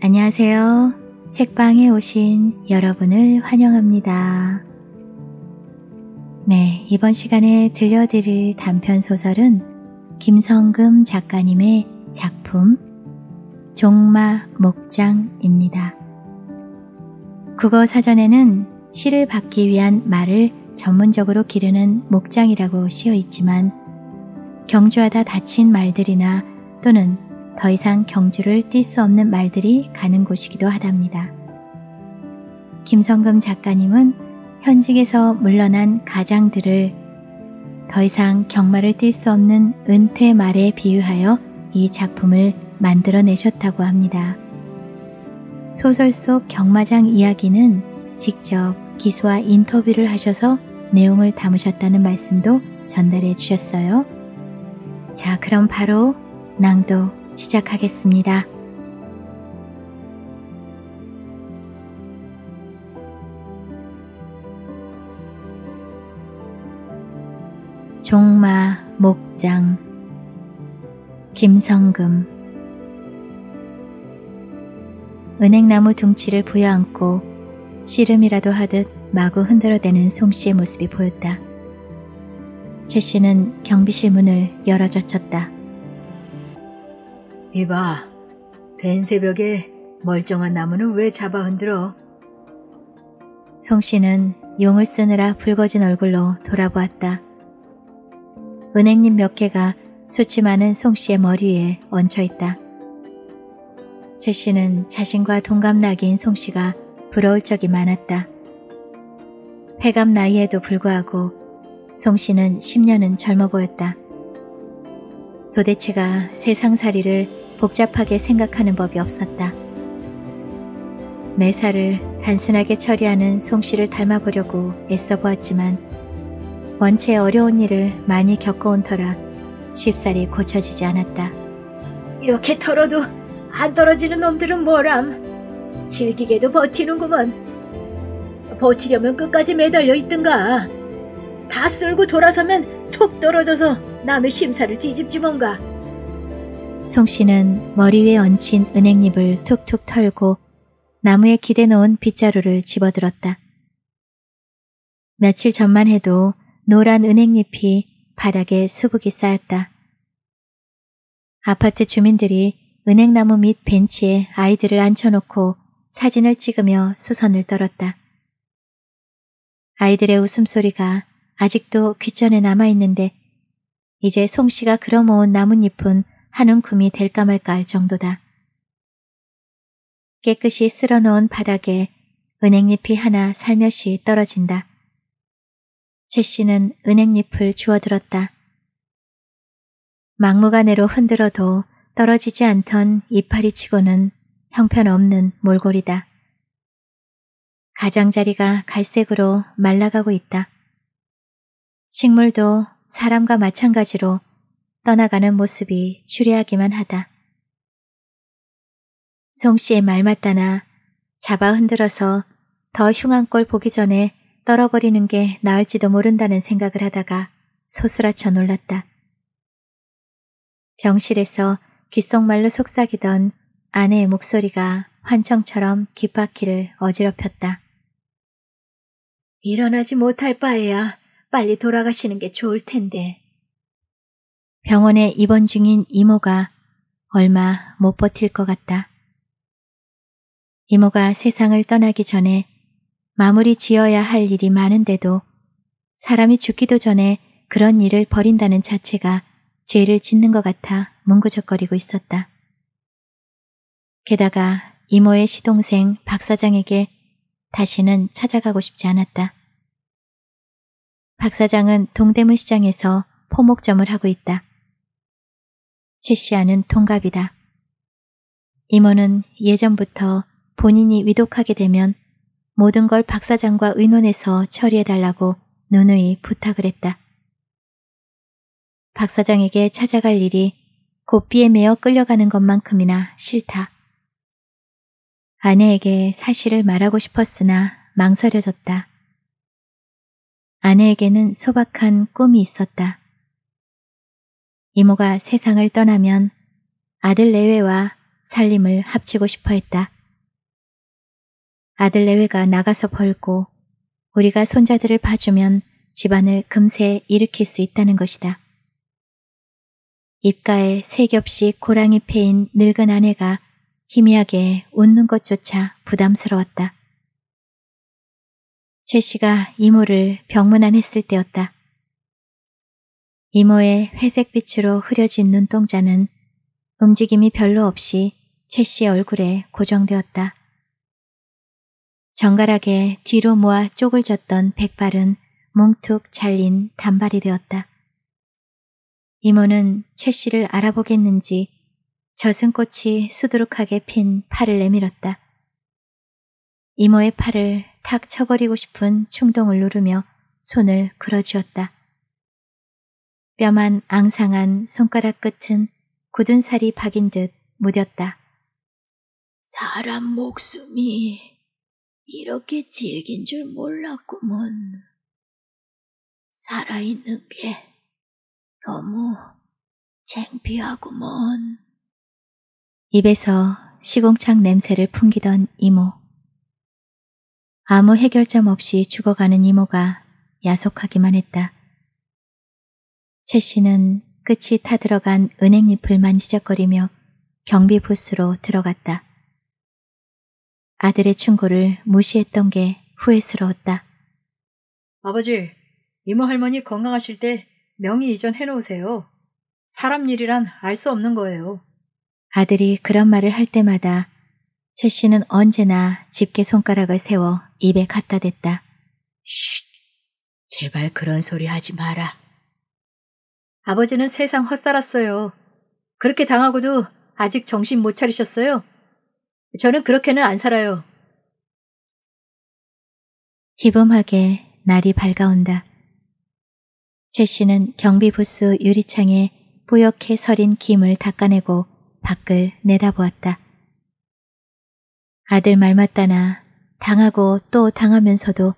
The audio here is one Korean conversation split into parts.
안녕하세요. 책방에 오신 여러분을 환영합니다. 네, 이번 시간에 들려드릴 단편소설은 김성금 작가님의 작품 종마 목장입니다. 국어사전에는 시를 받기 위한 말을 전문적으로 기르는 목장이라고 씌어 있지만 경주하다 다친 말들이나 또는 더 이상 경주를 뛸 수 없는 말들이 가는 곳이기도 하답니다. 김성금 작가님은 현직에서 물러난 가장들을 더 이상 경마를 뛸 수 없는 은퇴 말에 비유하여 이 작품을 만들어내셨다고 합니다. 소설 속 경마장 이야기는 직접 기수와 인터뷰를 하셔서 내용을 담으셨다는 말씀도 전달해 주셨어요. 자, 그럼 바로 낭독 시작하겠습니다. 종마 목장 김성금. 은행나무 둥치를 부여안고 씨름이라도 하듯 마구 흔들어대는 송씨의 모습이 보였다. 최씨는 경비실 문을 열어 젖혔다. 이봐, 댄 새벽에 멀쩡한 나무는 왜 잡아 흔들어? 송씨는 용을 쓰느라 붉어진 얼굴로 돌아보았다. 은행잎 몇 개가 수치 많은 송씨의 머리 위에 얹혀있다. 최씨는 자신과 동갑나기인 송씨가 부러울 적이 많았다. 패갑 나이에도 불구하고 송씨는 10년은 젊어 보였다. 도대체가 세상살이를 복잡하게 생각하는 법이 없었다. 매사를 단순하게 처리하는 송씨를 닮아보려고 애써 보았지만 원체 어려운 일을 많이 겪어온 터라 쉽사리 고쳐지지 않았다. 이렇게 털어도 안 떨어지는 놈들은 뭐람? 질기게도 버티는구먼. 버티려면 끝까지 매달려 있든가. 다 쓸고 돌아서면 툭 떨어져서 남의 심사를 뒤집지 뭔가. 송씨는 머리 위에 얹힌 은행잎을 툭툭 털고 나무에 기대놓은 빗자루를 집어들었다. 며칠 전만 해도 노란 은행잎이 바닥에 수북이 쌓였다. 아파트 주민들이 은행나무 밑 벤치에 아이들을 앉혀놓고 사진을 찍으며 수선을 떨었다. 아이들의 웃음소리가 아직도 귓전에 남아있는데 이제 송씨가 걸어모은 나뭇잎은 한 움큼이 될까 말까 할 정도다. 깨끗이 쓸어넣은 바닥에 은행잎이 하나 살며시 떨어진다. 최씨는 은행잎을 주워들었다. 막무가내로 흔들어도 떨어지지 않던 이파리치고는 형편없는 몰골이다. 가장자리가 갈색으로 말라가고 있다. 식물도 사람과 마찬가지로 떠나가는 모습이 추리하기만 하다. 송씨의 말 맞다나 잡아 흔들어서 더 흉한 꼴 보기 전에 떨어버리는 게 나을지도 모른다는 생각을 하다가 소스라쳐 놀랐다. 병실에서 귓속말로 속삭이던 아내의 목소리가 환청처럼 귓바퀴를 어지럽혔다. 일어나지 못할 바에야 빨리 돌아가시는 게 좋을 텐데. 병원에 입원 중인 이모가 얼마 못 버틸 것 같다. 이모가 세상을 떠나기 전에 마무리 지어야 할 일이 많은데도 사람이 죽기도 전에 그런 일을 벌인다는 자체가 죄를 짓는 것 같아 뭉구적거리고 있었다. 게다가 이모의 시동생 박 사장에게 다시는 찾아가고 싶지 않았다. 박 사장은 동대문 시장에서 포목점을 하고 있다. 최씨와는 동갑이다. 이모는 예전부터 본인이 위독하게 되면 모든 걸 박 사장과 의논해서 처리해달라고 누누이 부탁을 했다. 박 사장에게 찾아갈 일이 고삐에 매어 끌려가는 것만큼이나 싫다. 아내에게 사실을 말하고 싶었으나 망설여졌다. 아내에게는 소박한 꿈이 있었다. 이모가 세상을 떠나면 아들 내외와 살림을 합치고 싶어 했다. 아들 내외가 나가서 벌고 우리가 손자들을 봐주면 집안을 금세 일으킬 수 있다는 것이다. 입가에 세 겹씩 고랑이 패인 늙은 아내가 희미하게 웃는 것조차 부담스러웠다. 최 씨가 이모를 병문안했을 때였다. 이모의 회색빛으로 흐려진 눈동자는 움직임이 별로 없이 최 씨의 얼굴에 고정되었다. 정갈하게 뒤로 모아 쪽을 졌던 백발은 뭉툭 잘린 단발이 되었다. 이모는 최 씨를 알아보겠는지 젖은 꽃이 수두룩하게 핀 팔을 내밀었다. 이모의 팔을 탁 쳐버리고 싶은 충동을 누르며 손을 그어주었다. 뼈만 앙상한 손가락 끝은 굳은 살이 박인 듯 무뎠다. 사람 목숨이 이렇게 질긴 줄 몰랐구먼. 살아있는 게 너무 창피하구먼. 입에서 시궁창 냄새를 풍기던 이모. 아무 해결점 없이 죽어가는 이모가 야속하기만 했다. 최 씨는 끝이 타들어간 은행잎을 만지작거리며 경비 부스로 들어갔다. 아들의 충고를 무시했던 게 후회스러웠다. 아버지, 이모 할머니 건강하실 때 명의 이전 해놓으세요. 사람 일이란 알 수 없는 거예요. 아들이 그런 말을 할 때마다 최 씨는 언제나 집게 손가락을 세워 입에 갖다 댔다. 쉿! 제발 그런 소리 하지 마라. 아버지는 세상 헛살았어요. 그렇게 당하고도 아직 정신 못 차리셨어요? 저는 그렇게는 안 살아요. 희범하게 날이 밝아온다. 최 씨는 경비 부스 유리창에 뿌옇게 서린 김을 닦아내고 밖을 내다보았다. 아들 말 맞다나 당하고 또 당하면서도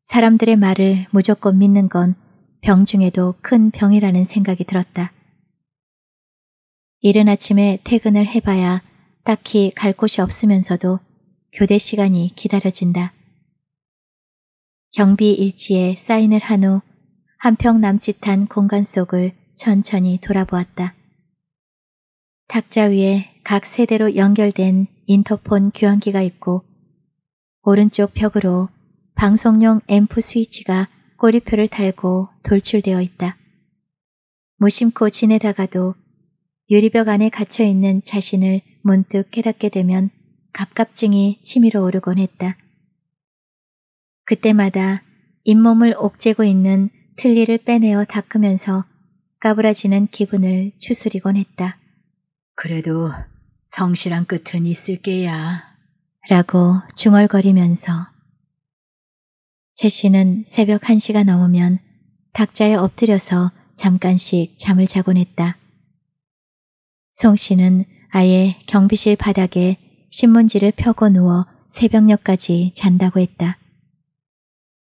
사람들의 말을 무조건 믿는 건 병 중에도 큰 병이라는 생각이 들었다. 이른 아침에 퇴근을 해봐야 딱히 갈 곳이 없으면서도 교대 시간이 기다려진다. 경비 일지에 사인을 한 후 한평 남짓한 공간 속을 천천히 돌아보았다. 탁자 위에 각 세대로 연결된 인터폰 교환기가 있고 오른쪽 벽으로 방송용 앰프 스위치가 꼬리표를 달고 돌출되어 있다. 무심코 지내다가도 유리벽 안에 갇혀있는 자신을 문득 깨닫게 되면 갑갑증이 치밀어 오르곤 했다. 그때마다 잇몸을 옥죄고 있는 틀니를 빼내어 닦으면서 까부라지는 기분을 추스리곤 했다. 그래도 성실한 끝은 있을 게야. 라고 중얼거리면서 최 씨는 새벽 1시가 넘으면 탁자에 엎드려서 잠깐씩 잠을 자곤 했다. 송 씨는 아예 경비실 바닥에 신문지를 펴고 누워 새벽녘까지 잔다고 했다.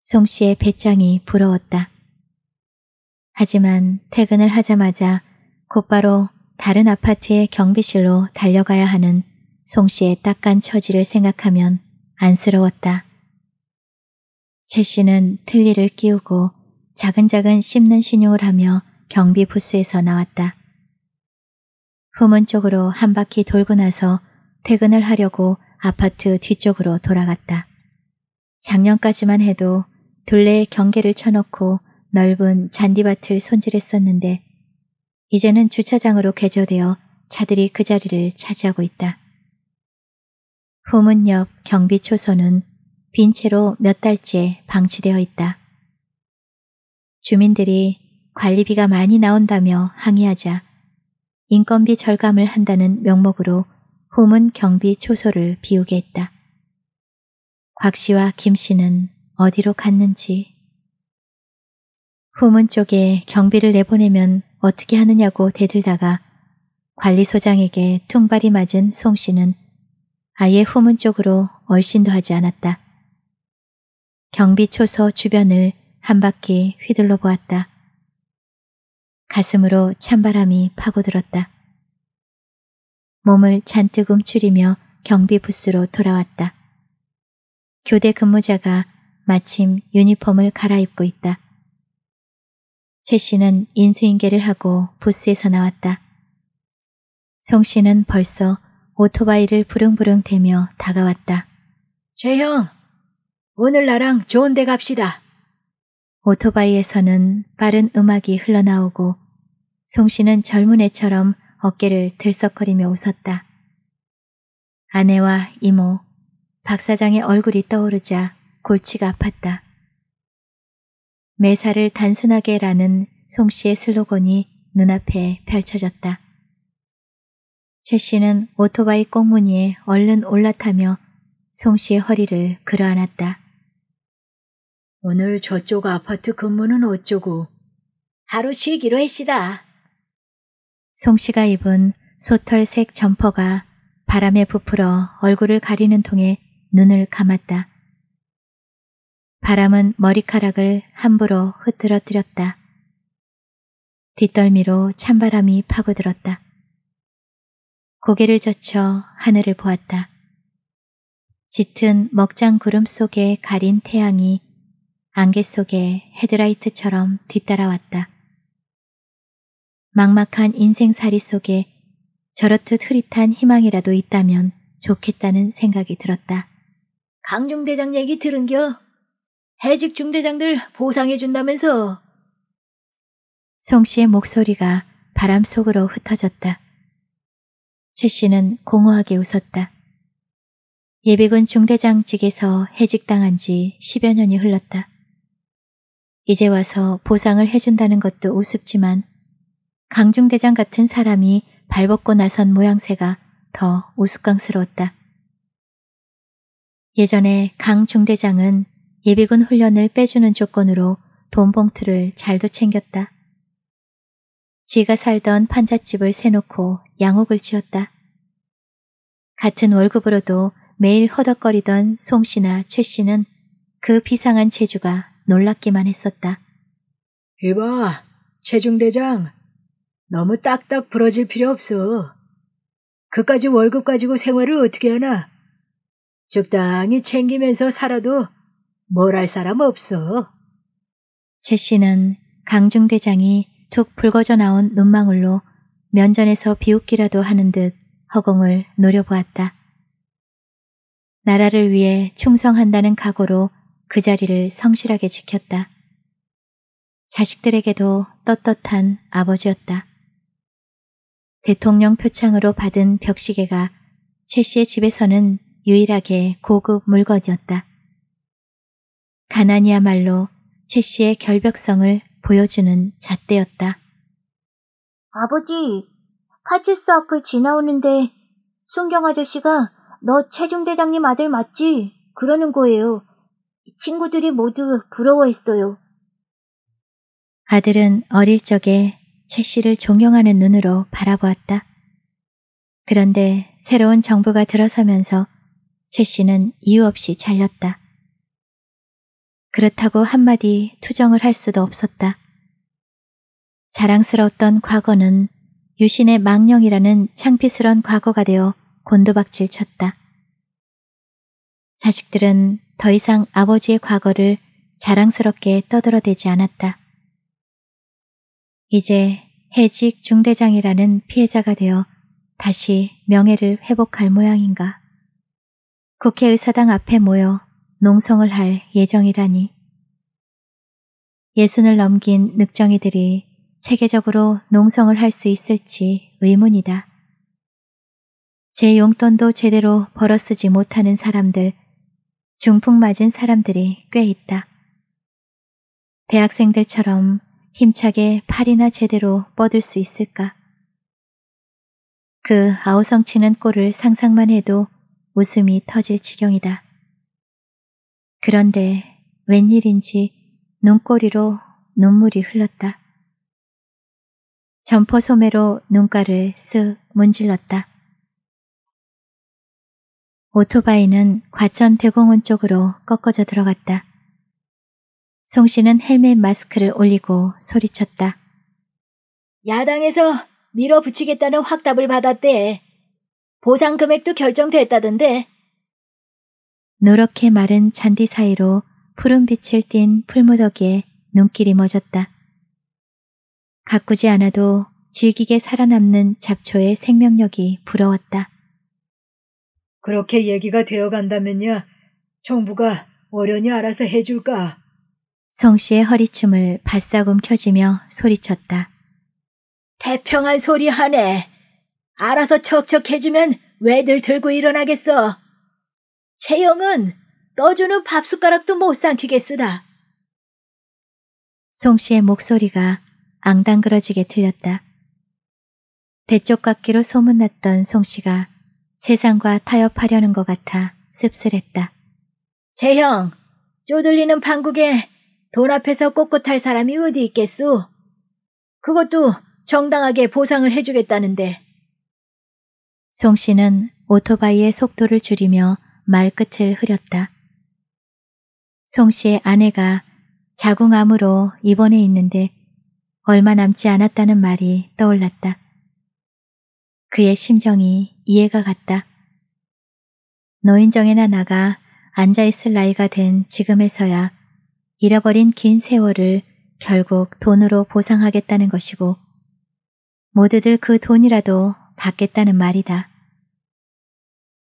송 씨의 배짱이 부러웠다. 하지만 퇴근을 하자마자 곧바로 다른 아파트의 경비실로 달려가야 하는 송 씨의 딱한 처지를 생각하면 안쓰러웠다. 최 씨는 틀니를 끼우고 자근자근 씹는 신용을 하며 경비 부스에서 나왔다. 후문 쪽으로 한 바퀴 돌고 나서 퇴근을 하려고 아파트 뒤쪽으로 돌아갔다. 작년까지만 해도 둘레에 경계를 쳐놓고 넓은 잔디밭을 손질했었는데 이제는 주차장으로 개조되어 차들이 그 자리를 차지하고 있다. 후문 옆 경비 초소는 빈 채로 몇 달째 방치되어 있다. 주민들이 관리비가 많이 나온다며 항의하자 인건비 절감을 한다는 명목으로 후문 경비 초소를 비우게 했다. 곽 씨와 김 씨는 어디로 갔는지. 후문 쪽에 경비를 내보내면 어떻게 하느냐고 대들다가 관리소장에게 퉁발이 맞은 송 씨는 아예 후문 쪽으로 얼씬도 하지 않았다. 경비 초소 주변을 한 바퀴 휘둘러 보았다. 가슴으로 찬바람이 파고들었다. 몸을 잔뜩 움츠리며 경비 부스로 돌아왔다. 교대 근무자가 마침 유니폼을 갈아입고 있다. 최 씨는 인수인계를 하고 부스에서 나왔다. 송 씨는 벌써 오토바이를 부릉부릉 대며 다가왔다. 최형, 오늘 나랑 좋은 데 갑시다. 오토바이에서는 빠른 음악이 흘러나오고 송 씨는 젊은 애처럼 어깨를 들썩거리며 웃었다. 아내와 이모, 박 사장의 얼굴이 떠오르자 골치가 아팠다. 매사를 단순하게 라는 송 씨의 슬로건이 눈앞에 펼쳐졌다. 최 씨는 오토바이 꽁무니에 얼른 올라타며 송 씨의 허리를 끌어안았다. 오늘 저쪽 아파트 근무는 어쩌고? 하루 쉬기로 했시다. 송 씨가 입은 소털색 점퍼가 바람에 부풀어 얼굴을 가리는 통에 눈을 감았다. 바람은 머리카락을 함부로 흐트러뜨렸다. 뒷덜미로 찬바람이 파고들었다. 고개를 젖혀 하늘을 보았다. 짙은 먹장 구름 속에 가린 태양이 안개 속에 헤드라이트처럼 뒤따라왔다. 막막한 인생살이 속에 저렇듯 흐릿한 희망이라도 있다면 좋겠다는 생각이 들었다. 강중대장 얘기 들은겨? 해직 중대장들 보상해준다면서. 송 씨의 목소리가 바람 속으로 흩어졌다. 최 씨는 공허하게 웃었다. 예비군 중대장직에서 해직당한 지 10여 년이 흘렀다. 이제 와서 보상을 해준다는 것도 우습지만 강중대장 같은 사람이 발벗고 나선 모양새가 더 우스꽝스러웠다. 예전에 강 중대장은 예비군 훈련을 빼주는 조건으로 돈 봉투를 잘도 챙겼다. 지가 살던 판잣집을 세놓고 양옥을 지었다. 같은 월급으로도 매일 허덕거리던 송 씨나 최 씨는 그 비상한 재주가 놀랍기만 했었다. 이봐, 최중대장. 너무 딱딱 부러질 필요 없어. 그까지 월급 가지고 생활을 어떻게 하나? 적당히 챙기면서 살아도 뭘 할 사람 없어. 최 씨는 강중대장이 툭 붉어져 나온 눈망울로 면전에서 비웃기라도 하는 듯 허공을 노려보았다. 나라를 위해 충성한다는 각오로 그 자리를 성실하게 지켰다. 자식들에게도 떳떳한 아버지였다. 대통령 표창으로 받은 벽시계가 최 씨의 집에서는 유일하게 고급 물건이었다. 가난이야말로 최 씨의 결벽성을 보여주는 잣대였다. 아버지, 파출소 앞을 지나오는데 순경 아저씨가 너 최중대장님 아들 맞지? 그러는 거예요. 친구들이 모두 부러워했어요. 아들은 어릴 적에 최 씨를 존경하는 눈으로 바라보았다. 그런데 새로운 정부가 들어서면서 최 씨는 이유 없이 잘렸다. 그렇다고 한마디 투정을 할 수도 없었다. 자랑스러웠던 과거는 유신의 망령이라는 창피스런 과거가 되어 곤두박질 쳤다. 자식들은 더 이상 아버지의 과거를 자랑스럽게 떠들어대지 않았다. 이제 해직 중대장이라는 피해자가 되어 다시 명예를 회복할 모양인가. 국회의사당 앞에 모여 농성을 할 예정이라니. 60을 넘긴 늑정이들이 체계적으로 농성을 할 수 있을지 의문이다. 제 용돈도 제대로 벌어쓰지 못하는 사람들, 중풍 맞은 사람들이 꽤 있다. 대학생들처럼 힘차게 팔이나 제대로 뻗을 수 있을까? 그 아우성치는 꼴을 상상만 해도 웃음이 터질 지경이다. 그런데 웬일인지 눈꼬리로 눈물이 흘렀다. 점퍼 소매로 눈가를 쓱 문질렀다. 오토바이는 과천 대공원 쪽으로 꺾어져 들어갔다. 송 씨는 헬멧 마스크를 올리고 소리쳤다. 야당에서 밀어붙이겠다는 확답을 받았대. 보상 금액도 결정됐다던데. 노랗게 마른 잔디 사이로 푸른 빛을 띤 풀무더기에 눈길이 멎었다. 가꾸지 않아도 질기게 살아남는 잡초의 생명력이 부러웠다. 그렇게 얘기가 되어간다면야 정부가 어련히 알아서 해줄까? 송씨의 허리춤을 바싹 움켜쥐며 소리쳤다. 태평한 소리 하네. 알아서 척척 해주면 왜들 들고 일어나겠어. 채영은 떠주는 밥숟가락도 못 삼키겠수다. 송씨의 목소리가 앙당그러지게 들렸다. 대쪽깎이로 소문났던 송씨가 세상과 타협하려는 것 같아 씁쓸했다. 채형, 쪼들리는 판국에 돈 앞에서 꼿꼿할 사람이 어디 있겠소? 그것도 정당하게 보상을 해주겠다는데. 송씨는 오토바이의 속도를 줄이며 말끝을 흐렸다. 송씨의 아내가 자궁암으로 입원해 있는데 얼마 남지 않았다는 말이 떠올랐다. 그의 심정이 이해가 갔다. 노인정에나 나가 앉아있을 나이가 된 지금에서야 잃어버린 긴 세월을 결국 돈으로 보상하겠다는 것이고 모두들 그 돈이라도 받겠다는 말이다.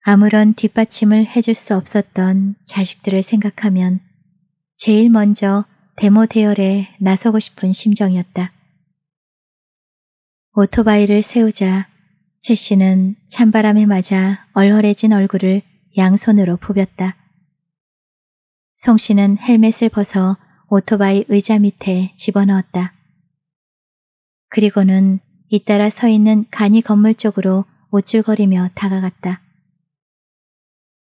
아무런 뒷받침을 해줄 수 없었던 자식들을 생각하면 제일 먼저 데모 대열에 나서고 싶은 심정이었다. 오토바이를 세우자 최 씨는 찬바람에 맞아 얼얼해진 얼굴을 양손으로 부볐다. 송 씨는 헬멧을 벗어 오토바이 의자 밑에 집어넣었다. 그리고는 잇따라 서 있는 간이 건물 쪽으로 우쭐거리며 다가갔다.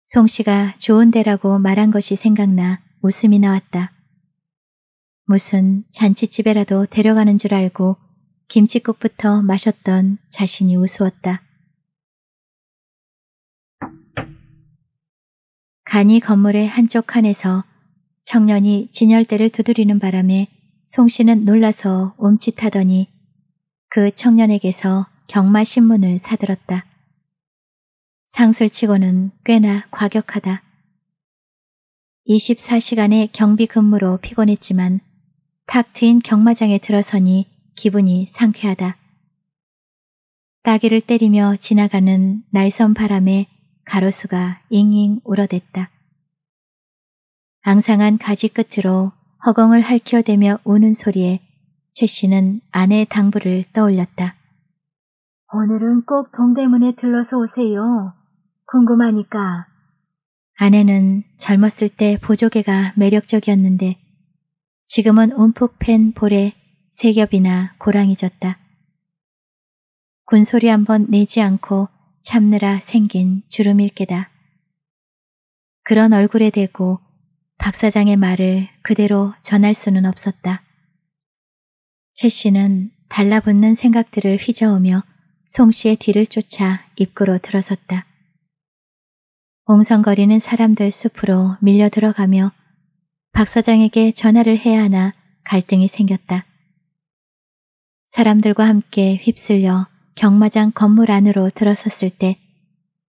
송 씨가 좋은 데라고 말한 것이 생각나 웃음이 나왔다. 무슨 잔치집에라도 데려가는 줄 알고 김칫국부터 마셨던 자신이 우스웠다. 간이 건물의 한쪽 칸에서 청년이 진열대를 두드리는 바람에 송 씨는 놀라서 움찔하더니 그 청년에게서 경마신문을 사들었다. 상술치고는 꽤나 과격하다. 24시간의 경비 근무로 피곤했지만 탁 트인 경마장에 들어서니 기분이 상쾌하다. 따귀를 때리며 지나가는 날선 바람에 가로수가 잉잉 울어댔다. 앙상한 가지 끝으로 허공을 할퀴어대며 우는 소리에 최 씨는 아내의 당부를 떠올렸다. 오늘은 꼭 동대문에 들러서 오세요. 궁금하니까. 아내는 젊었을 때 보조개가 매력적이었는데 지금은 움푹 팬 볼에 세겹이나 고랑이졌다. 군소리 한번 내지 않고 참느라 생긴 주름일개다. 그런 얼굴에 대고 박 사장의 말을 그대로 전할 수는 없었다. 최 씨는 달라붙는 생각들을 휘저으며 송 씨의 뒤를 쫓아 입구로 들어섰다. 옹성거리는 사람들 숲으로 밀려 들어가며 박 사장에게 전화를 해야 하나 갈등이 생겼다. 사람들과 함께 휩쓸려 경마장 건물 안으로 들어섰을 때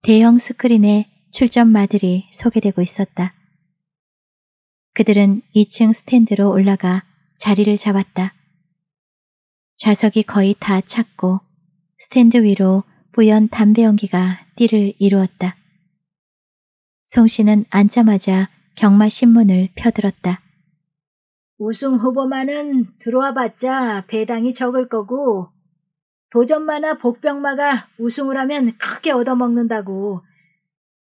대형 스크린에 출전마들이 소개되고 있었다. 그들은 2층 스탠드로 올라가 자리를 잡았다. 좌석이 거의 다 찼고 스탠드 위로 뿌연 담배 연기가 띠를 이루었다. 송 씨는 앉자마자 경마신문을 펴들었다. 우승 후보만은 들어와봤자 배당이 적을 거고 도전마나 복병마가 우승을 하면 크게 얻어먹는다고.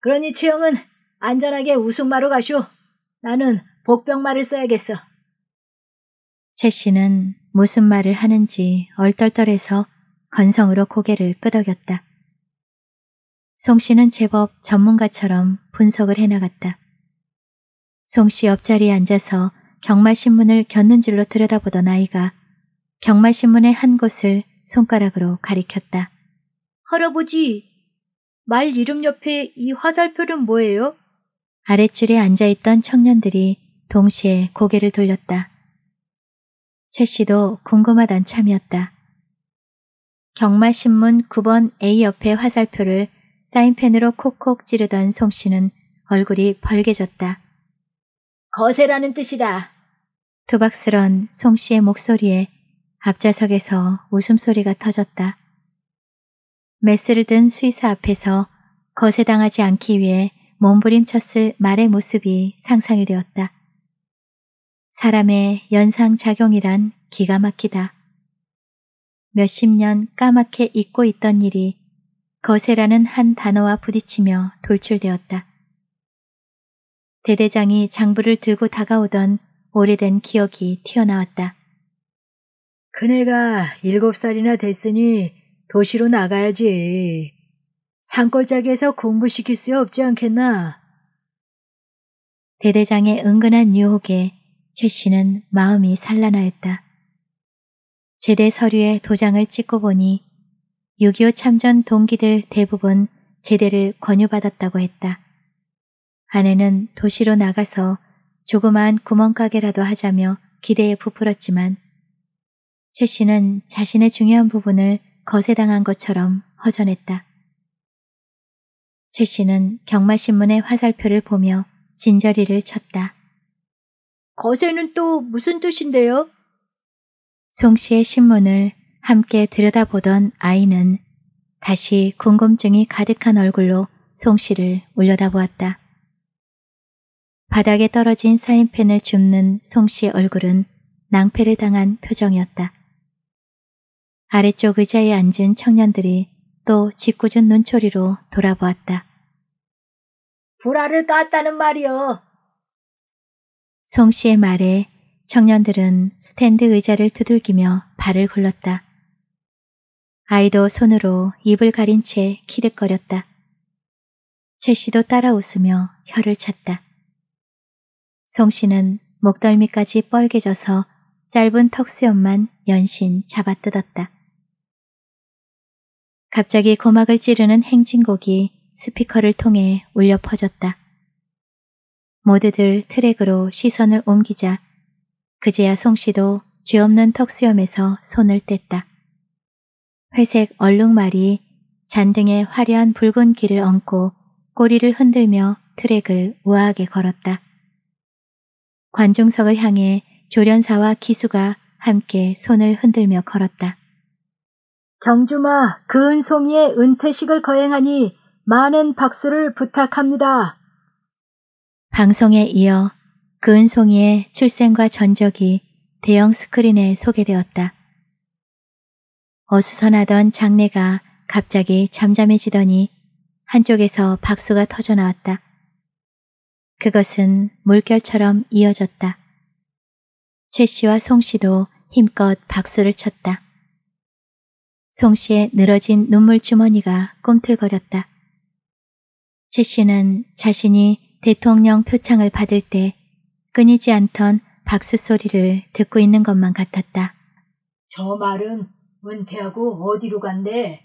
그러니 최영은 안전하게 우승마로 가쇼. 나는 복병마를 써야겠어. 최 씨는 무슨 말을 하는지 얼떨떨해서 건성으로 고개를 끄덕였다. 송 씨는 제법 전문가처럼 분석을 해나갔다. 송 씨 옆자리에 앉아서 경마신문을 곁눈질로 들여다보던 아이가 경마신문의 한 곳을 손가락으로 가리켰다. 할아버지, 말 이름 옆에 이 화살표는 뭐예요? 아랫줄에 앉아있던 청년들이 동시에 고개를 돌렸다. 최 씨도 궁금하단 참이었다. 경마신문 9번 A 옆에 화살표를 사인펜으로 콕콕 찌르던 송 씨는 얼굴이 벌개졌다. 거세라는 뜻이다. 투박스런 송 씨의 목소리에 앞좌석에서 웃음소리가 터졌다. 메스를 든 수의사 앞에서 거세당하지 않기 위해 몸부림쳤을 말의 모습이 상상이 되었다. 사람의 연상작용이란 기가 막히다. 몇십 년 까맣게 잊고 있던 일이 거세라는 한 단어와 부딪히며 돌출되었다. 대대장이 장부를 들고 다가오던 오래된 기억이 튀어나왔다. 그네가 7살이나 됐으니 도시로 나가야지. 산골짜기에서 공부시킬 수 없지 않겠나? 대대장의 은근한 유혹에 최 씨는 마음이 산란하였다. 제대 서류에 도장을 찍고 보니 6.25 참전 동기들 대부분 제대를 권유받았다고 했다. 아내는 도시로 나가서 조그마한 구멍가게라도 하자며 기대에 부풀었지만 최 씨는 자신의 중요한 부분을 거세당한 것처럼 허전했다. 최 씨는 경마신문의 화살표를 보며 진저리를 쳤다. 거세는 또 무슨 뜻인데요? 송 씨의 신문을 함께 들여다보던 아이는 다시 궁금증이 가득한 얼굴로 송 씨를 올려다보았다. 바닥에 떨어진 사인펜을 줍는 송 씨의 얼굴은 낭패를 당한 표정이었다. 아래쪽 의자에 앉은 청년들이 또 짓궂은 눈초리로 돌아보았다. 불알을 깠다는 말이요. 송 씨의 말에 청년들은 스탠드 의자를 두들기며 발을 굴렀다. 아이도 손으로 입을 가린 채 키득거렸다. 최 씨도 따라 웃으며 혀를 찼다. 송 씨는 목덜미까지 뻘개져서 짧은 턱수염만 연신 잡아뜯었다. 갑자기 고막을 찌르는 행진곡이 스피커를 통해 울려 퍼졌다. 모두들 트랙으로 시선을 옮기자 그제야 송 씨도 죄 없는 턱수염에서 손을 뗐다. 회색 얼룩말이 잔등에 화려한 붉은 길을 얹고 꼬리를 흔들며 트랙을 우아하게 걸었다. 관중석을 향해 조련사와 기수가 함께 손을 흔들며 걸었다. 경주마 그은송이의 은퇴식을 거행하니 많은 박수를 부탁합니다. 방송에 이어 그은송이의 출생과 전적이 대형 스크린에 소개되었다. 어수선하던 장내가 갑자기 잠잠해지더니 한쪽에서 박수가 터져나왔다. 그것은 물결처럼 이어졌다. 최 씨와 송 씨도 힘껏 박수를 쳤다. 송 씨의 늘어진 눈물 주머니가 꿈틀거렸다. 최 씨는 자신이 대통령 표창을 받을 때 끊이지 않던 박수 소리를 듣고 있는 것만 같았다. 저 말은 은퇴하고 어디로 간대?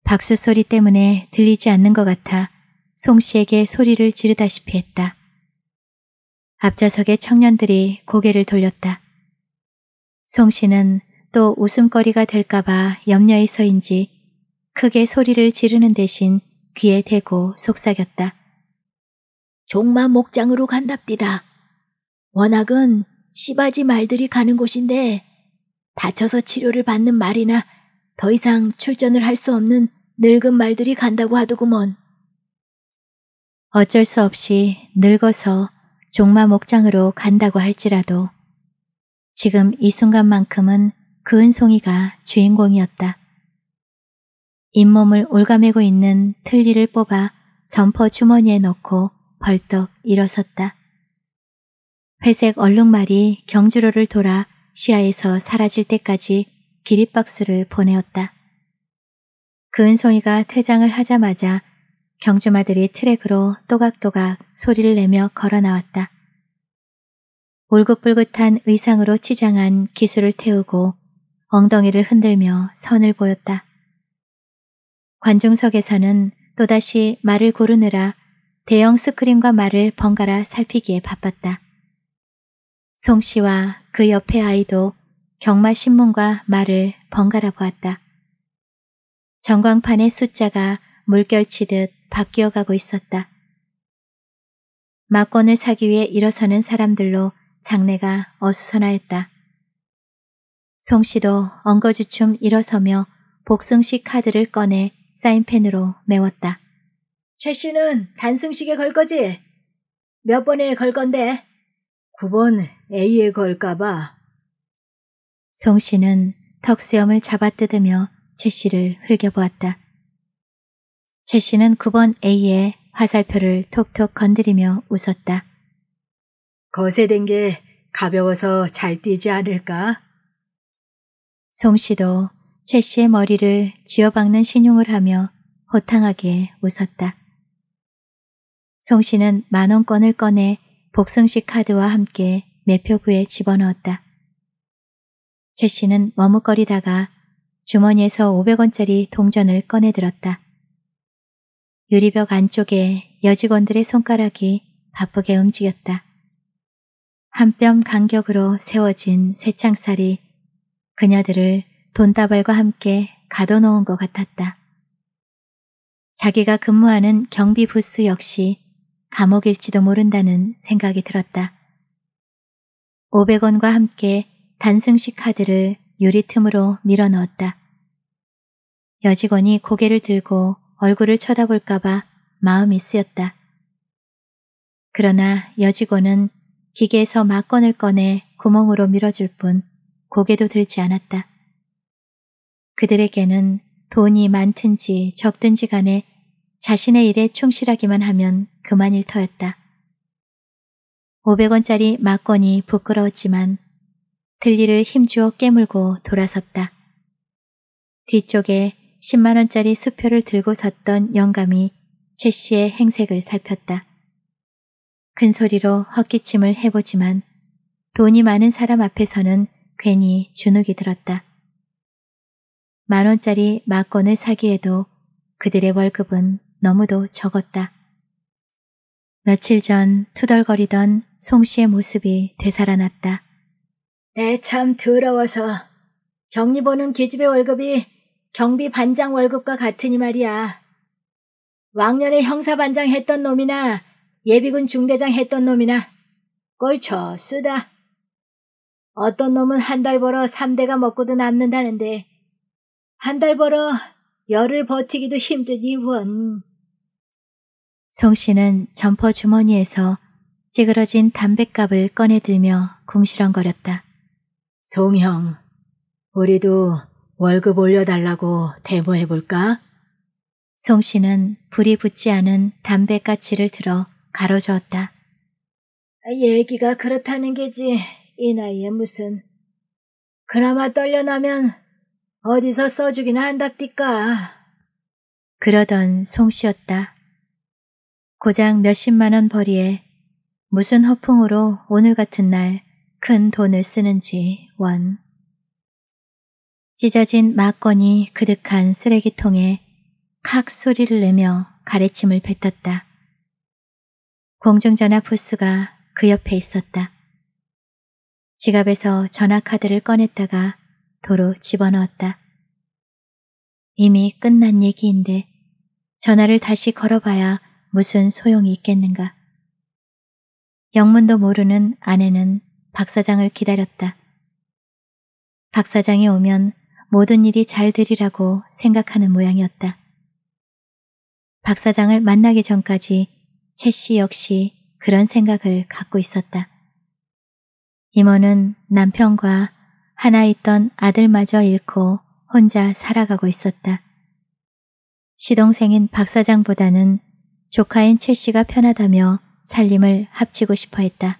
박수 소리 때문에 들리지 않는 것 같아 송 씨에게 소리를 지르다시피 했다. 앞좌석의 청년들이 고개를 돌렸다. 송 씨는 또 웃음거리가 될까봐 염려해서인지 크게 소리를 지르는 대신 귀에 대고 속삭였다. 종마 목장으로 간답디다. 워낙은 씨바지 말들이 가는 곳인데 다쳐서 치료를 받는 말이나 더 이상 출전을 할 수 없는 늙은 말들이 간다고 하더구먼. 어쩔 수 없이 늙어서 종마 목장으로 간다고 할지라도 지금 이 순간만큼은 그은송이가 주인공이었다. 잇몸을 올가매고 있는 틀니를 뽑아 점퍼 주머니에 넣고 벌떡 일어섰다. 회색 얼룩말이 경주로를 돌아 시야에서 사라질 때까지 기립박수를 보내었다. 그은송이가 퇴장을 하자마자 경주마들이 트랙으로 또각또각 소리를 내며 걸어 나왔다. 울긋불긋한 의상으로 치장한 기수를 태우고 엉덩이를 흔들며 선을 보였다. 관중석에서는 또다시 말을 고르느라 대형 스크린과 말을 번갈아 살피기에 바빴다. 송 씨와 그 옆의 아이도 경마신문과 말을 번갈아 보았다. 전광판의 숫자가 물결치듯 바뀌어가고 있었다. 막권을 사기 위해 일어서는 사람들로 장내가 어수선하였다. 송 씨도 엉거주춤 일어서며 복승식 카드를 꺼내 사인펜으로 메웠다. 최 씨는 단승식에 걸 거지? 몇 번에 걸 건데? 9번 A에 걸까봐. 송 씨는 턱수염을 잡아뜯으며 최 씨를 흘겨보았다. 최 씨는 9번 A에 화살표를 톡톡 건드리며 웃었다. 거세된 게 가벼워서 잘 뛰지 않을까? 송 씨도 최 씨의 머리를 쥐어박는 신용을 하며 호탕하게 웃었다. 송 씨는 10,000원권을 꺼내 복승식 카드와 함께 매표구에 집어넣었다. 최 씨는 머뭇거리다가 주머니에서 500원짜리 동전을 꺼내들었다. 유리벽 안쪽에 여직원들의 손가락이 바쁘게 움직였다. 한 뼘 간격으로 세워진 쇠창살이 그녀들을 돈다발과 함께 가둬놓은 것 같았다. 자기가 근무하는 경비 부스 역시 감옥일지도 모른다는 생각이 들었다. 500원과 함께 단승식 카드를 유리 틈으로 밀어넣었다. 여직원이 고개를 들고 얼굴을 쳐다볼까봐 마음이 쓰였다. 그러나 여직원은 기계에서 막건을 꺼내 구멍으로 밀어줄 뿐 고개도 들지 않았다. 그들에게는 돈이 많든지 적든지 간에 자신의 일에 충실하기만 하면 그만일 터였다. 500원짜리 막건이 부끄러웠지만 들리를 힘주어 깨물고 돌아섰다. 뒤쪽에 10만원짜리 수표를 들고 섰던 영감이 최 씨의 행색을 살폈다. 큰 소리로 헛기침을 해보지만 돈이 많은 사람 앞에서는 괜히 주눅이 들었다. 10,000원짜리 막건을 사기에도 그들의 월급은 너무도 적었다. 며칠 전 투덜거리던 송 씨의 모습이 되살아났다. 내 참 더러워서 경리 보는 계집의 월급이 경비 반장 월급과 같으니 말이야. 왕년에 형사반장 했던 놈이나 예비군 중대장 했던 놈이나 꼴쳐 쓰다. 어떤 놈은 한 달 벌어 3대가 먹고도 남는다는데 한 달 벌어 열을 버티기도 힘드니 원. 송 씨는 점퍼 주머니에서 찌그러진 담뱃갑을 꺼내들며 궁시렁거렸다. 송형, 우리도 월급 올려달라고 데모해볼까? 송 씨는 불이 붙지 않은 담뱃가치를 들어 가로저었다. 얘기가 그렇다는 게지. 이 나이에 무슨. 그나마 떨려나면 어디서 써주기나 한답디까. 그러던 송 씨였다. 고작 몇십만원 벌이에 무슨 허풍으로 오늘 같은 날 큰 돈을 쓰는지 원. 찢어진 막건이 그득한 쓰레기통에 칵 소리를 내며 가래침을 뱉었다. 공중전화 부스가 그 옆에 있었다. 지갑에서 전화카드를 꺼냈다가 도로 집어넣었다. 이미 끝난 얘기인데 전화를 다시 걸어봐야 무슨 소용이 있겠는가. 영문도 모르는 아내는 박 사장을 기다렸다. 박 사장이 오면 모든 일이 잘 되리라고 생각하는 모양이었다. 박 사장을 만나기 전까지 최 씨 역시 그런 생각을 갖고 있었다. 이모는 남편과 하나 있던 아들마저 잃고 혼자 살아가고 있었다. 시동생인 박 사장보다는 조카인 최 씨가 편하다며 살림을 합치고 싶어 했다.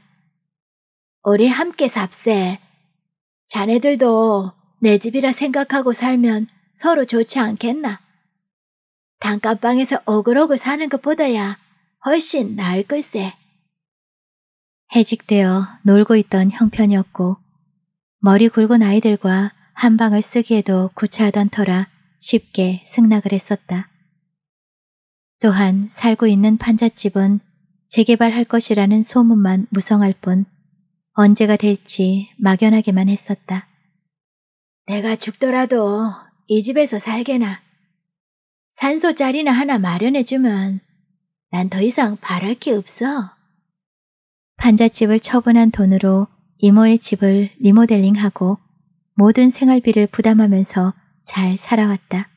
우리 함께 삽세. 자네들도 내 집이라 생각하고 살면 서로 좋지 않겠나? 단칸방에서 오글오글 사는 것보다야 훨씬 나을 걸세. 해직되어 놀고 있던 형편이었고 머리 굵은 아이들과 한 방을 쓰기에도 구차하던 터라 쉽게 승낙을 했었다. 또한 살고 있는 판잣집은 재개발할 것이라는 소문만 무성할 뿐 언제가 될지 막연하게만 했었다. 내가 죽더라도 이 집에서 살게나. 산소 자리나 하나 마련해주면 난 더 이상 바랄 게 없어. 판잣집을 처분한 돈으로 이모의 집을 리모델링하고 모든 생활비를 부담하면서 잘 살아왔다.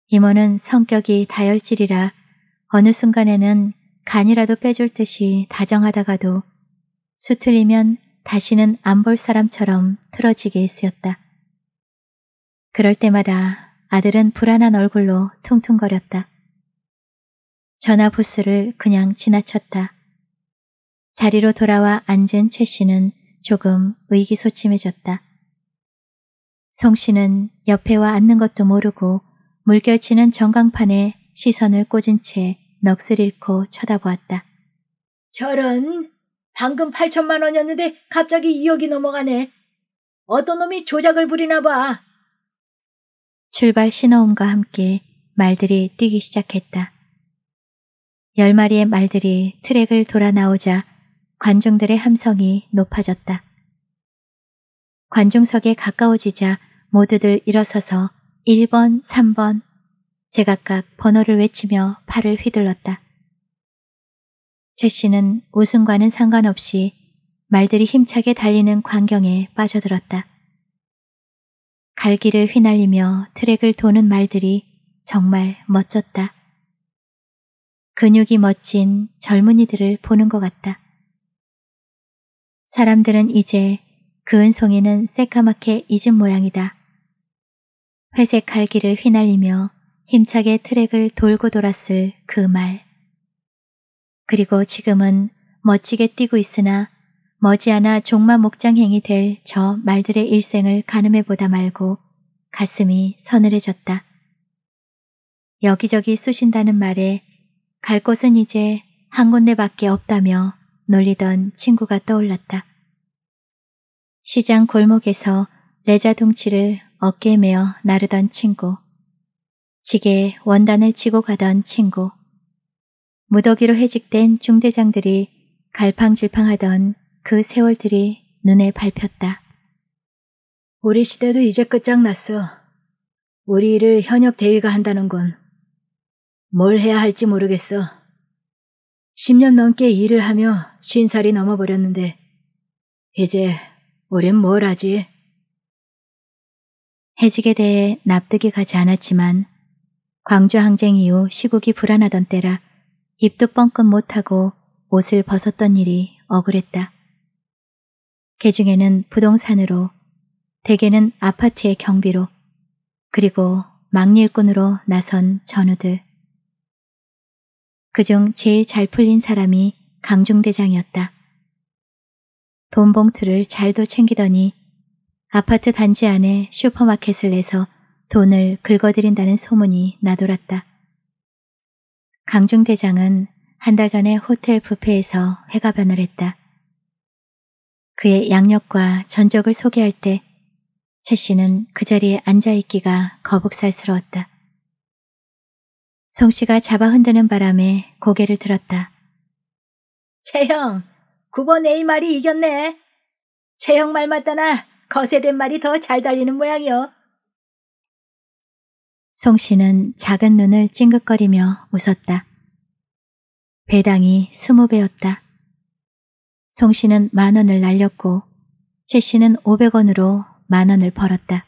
이모는 성격이 다혈질이라 어느 순간에는 간이라도 빼줄 듯이 다정하다가도 수틀리면 다시는 안 볼 사람처럼 틀어지게 쓰였다. 그럴 때마다 아들은 불안한 얼굴로 퉁퉁거렸다. 전화 부스를 그냥 지나쳤다. 자리로 돌아와 앉은 최 씨는 조금 의기소침해졌다. 송 씨는 옆에 와 앉는 것도 모르고 물결치는 전광판에 시선을 꽂은 채 넋을 잃고 쳐다보았다. 저런, 방금 8천만 원이었는데 갑자기 2억이 넘어가네. 어떤 놈이 조작을 부리나 봐. 출발 신호음과 함께 말들이 뛰기 시작했다. 10마리의 말들이 트랙을 돌아 나오자 관중들의 함성이 높아졌다. 관중석에 가까워지자 모두들 일어서서 1번, 3번 제각각 번호를 외치며 팔을 휘둘렀다. 최 씨는 우승과는 상관없이 말들이 힘차게 달리는 광경에 빠져들었다. 갈기를 휘날리며 트랙을 도는 말들이 정말 멋졌다. 근육이 멋진 젊은이들을 보는 것 같다. 사람들은 이제 그 은송이는 새까맣게 잊은 모양이다. 회색 갈기를 휘날리며 힘차게 트랙을 돌고 돌았을 그 말. 그리고 지금은 멋지게 뛰고 있으나 머지않아 종마 목장행이 될 저 말들의 일생을 가늠해보다 말고 가슴이 서늘해졌다. 여기저기 쑤신다는 말에 갈 곳은 이제 한 군데밖에 없다며 놀리던 친구가 떠올랐다. 시장 골목에서 레자둥치를 어깨에 메어 나르던 친구, 지게에 원단을 치고 가던 친구, 무더기로 해직된 중대장들이 갈팡질팡하던 그 세월들이 눈에 밟혔다. 우리 시대도 이제 끝장났어. 우리 일을 현역 대위가 한다는 건 뭘 해야 할지 모르겠어. 10년 넘게 일을 하며 50살이 넘어버렸는데 이제 우린 뭘 하지? 해직에 대해 납득이 가지 않았지만 광주 항쟁 이후 시국이 불안하던 때라 입도 뻥끗 못하고 옷을 벗었던 일이 억울했다. 개중에는 부동산으로, 대개는 아파트의 경비로, 그리고 막일꾼으로 나선 전우들. 그중 제일 잘 풀린 사람이 강중대장이었다. 돈 봉투를 잘도 챙기더니 아파트 단지 안에 슈퍼마켓을 내서 돈을 긁어들인다는 소문이 나돌았다. 강중대장은 한 달 전에 호텔 뷔페에서 회가변을 했다. 그의 양력과 전적을 소개할 때 최 씨는 그 자리에 앉아있기가 거북살스러웠다. 송 씨가 잡아 흔드는 바람에 고개를 들었다. 최형, 9번 A 말이 이겼네. 최형 말 맞다나 거세된 말이 더 잘 달리는 모양이요. 송 씨는 작은 눈을 찡긋거리며 웃었다. 배당이 20배였다. 송 씨는 10,000원을 날렸고 최 씨는 500원으로 10,000원을 벌었다.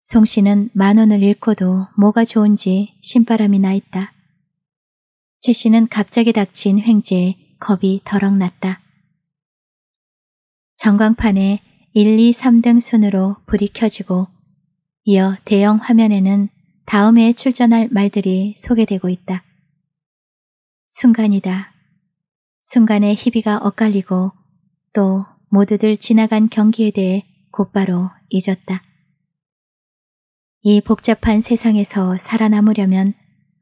송 씨는 10,000원을 잃고도 뭐가 좋은지 신바람이 나 있다. 최 씨는 갑자기 닥친 횡재에 겁이 덜컥 났다. 전광판에 1, 2, 3등 순으로 불이 켜지고 이어 대형 화면에는 다음 해에 출전할 말들이 소개되고 있다. 순간이다. 순간에 희비가 엇갈리고 또 모두들 지나간 경기에 대해 곧바로 잊었다. 이 복잡한 세상에서 살아남으려면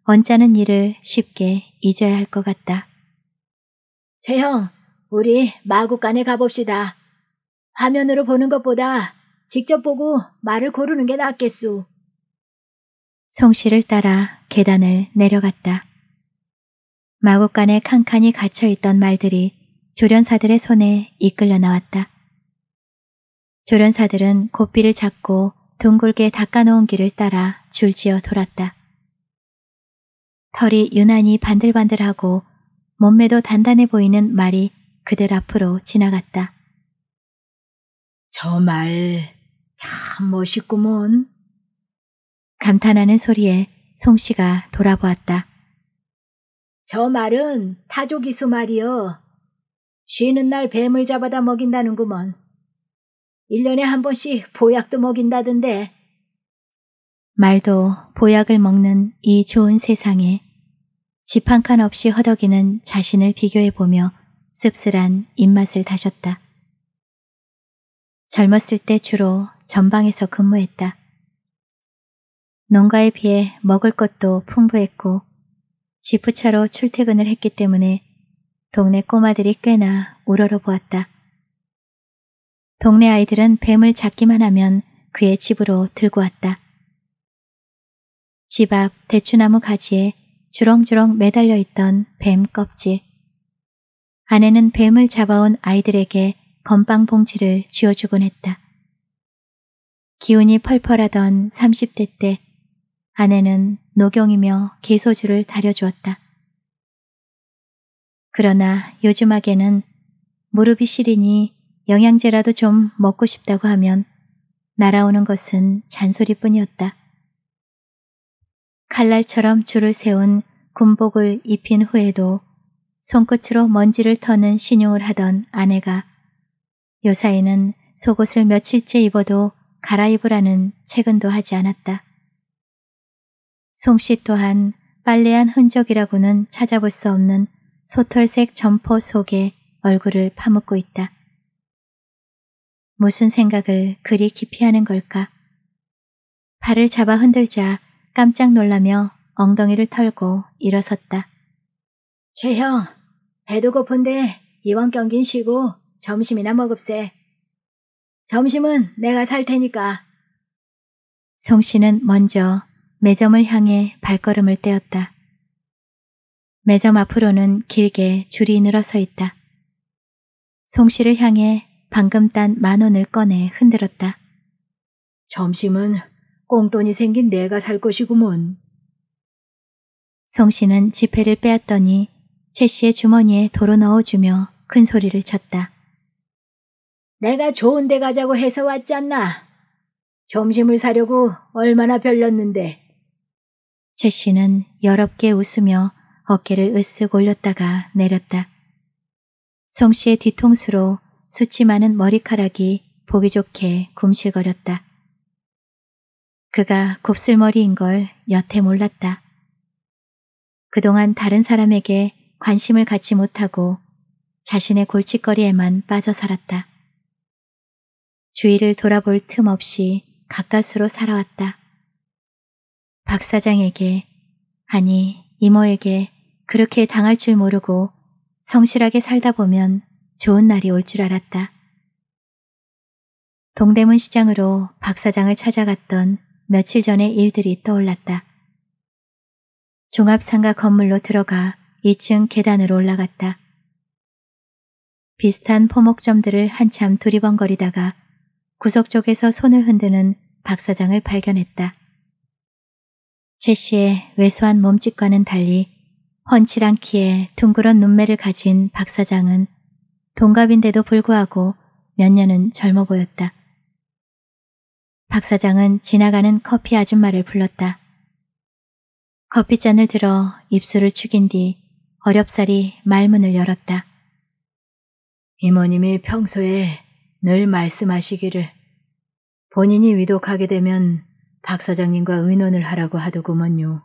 언짢은 일을 쉽게 잊어야 할 것 같다. 최형, 우리 마구간에 가봅시다. 화면으로 보는 것보다 직접 보고 말을 고르는 게 낫겠소. 송 씨를 따라 계단을 내려갔다. 마구간에 칸칸이 갇혀있던 말들이 조련사들의 손에 이끌려 나왔다. 조련사들은 고삐를 잡고 둥글게 닦아놓은 길을 따라 줄지어 돌았다. 털이 유난히 반들반들하고 몸매도 단단해 보이는 말이 그들 앞으로 지나갔다. 저 말 참 멋있구먼. 감탄하는 소리에 송씨가 돌아보았다. 저 말은 타조기수 말이여. 쉬는 날 뱀을 잡아다 먹인다는구먼. 1년에 한 번씩 보약도 먹인다던데. 말도 보약을 먹는 이 좋은 세상에 집 한 칸 없이 허덕이는 자신을 비교해보며 씁쓸한 입맛을 다셨다. 젊었을 때 주로 전방에서 근무했다. 농가에 비해 먹을 것도 풍부했고 지프차로 출퇴근을 했기 때문에 동네 꼬마들이 꽤나 우러러보았다. 동네 아이들은 뱀을 잡기만 하면 그의 집으로 들고 왔다. 집 앞 대추나무 가지에 주렁주렁 매달려 있던 뱀 껍질. 아내는 뱀을 잡아온 아이들에게 건빵 봉지를 쥐어주곤 했다. 기운이 펄펄하던 30대 때 아내는 녹용이며 개소주를 다려주었다. 그러나 요즘학에는 무릎이 시리니 영양제라도 좀 먹고 싶다고 하면 날아오는 것은 잔소리뿐이었다. 칼날처럼 줄을 세운 군복을 입힌 후에도 손끝으로 먼지를 터는 신용을 하던 아내가 요사이는 속옷을 며칠째 입어도 갈아입으라는 체근도 하지 않았다. 송씨 또한 빨래한 흔적이라고는 찾아볼 수 없는 소털색 점퍼 속에 얼굴을 파묻고 있다. 무슨 생각을 그리 깊이 하는 걸까? 발을 잡아 흔들자 깜짝 놀라며 엉덩이를 털고 일어섰다. 최형, 배도 고픈데 이번 경긴 쉬고 점심이나 먹읍세. 점심은 내가 살 테니까. 송씨는 먼저 매점을 향해 발걸음을 떼었다. 매점 앞으로는 길게 줄이 늘어서 있다. 송씨를 향해 방금 딴 10,000원을 꺼내 흔들었다. 점심은 꽁돈이 생긴 내가 살 것이구먼. 송씨는 지폐를 빼앗더니 최 씨의 주머니에 도로 넣어주며 큰 소리를 쳤다. 내가 좋은 데 가자고 해서 왔지 않나. 점심을 사려고 얼마나 별렀는데. 최 씨는 여럽게 웃으며 어깨를 으쓱 올렸다가 내렸다. 송씨의 뒤통수로 숱이 많은 머리카락이 보기 좋게 굼실거렸다. 그가 곱슬머리인 걸 여태 몰랐다. 그동안 다른 사람에게 관심을 갖지 못하고 자신의 골칫거리에만 빠져 살았다. 주위를 돌아볼 틈 없이 가까스로 살아왔다. 박 사장에게, 아니 이모에게 그렇게 당할 줄 모르고 성실하게 살다 보면 좋은 날이 올 줄 알았다. 동대문 시장으로 박 사장을 찾아갔던 며칠 전의 일들이 떠올랐다. 종합상가 건물로 들어가 2층 계단으로 올라갔다. 비슷한 포목점들을 한참 두리번거리다가 구석 쪽에서 손을 흔드는 박 사장을 발견했다. 최 씨의 왜소한 몸짓과는 달리 훤칠한 키에 둥그런 눈매를 가진 박 사장은 동갑인데도 불구하고 몇 년은 젊어 보였다. 박 사장은 지나가는 커피 아줌마를 불렀다. 커피잔을 들어 입술을 축인 뒤 어렵사리 말문을 열었다. 이모님이 평소에 늘 말씀하시기를 본인이 위독하게 되면 박 사장님과 의논을 하라고 하더구먼요.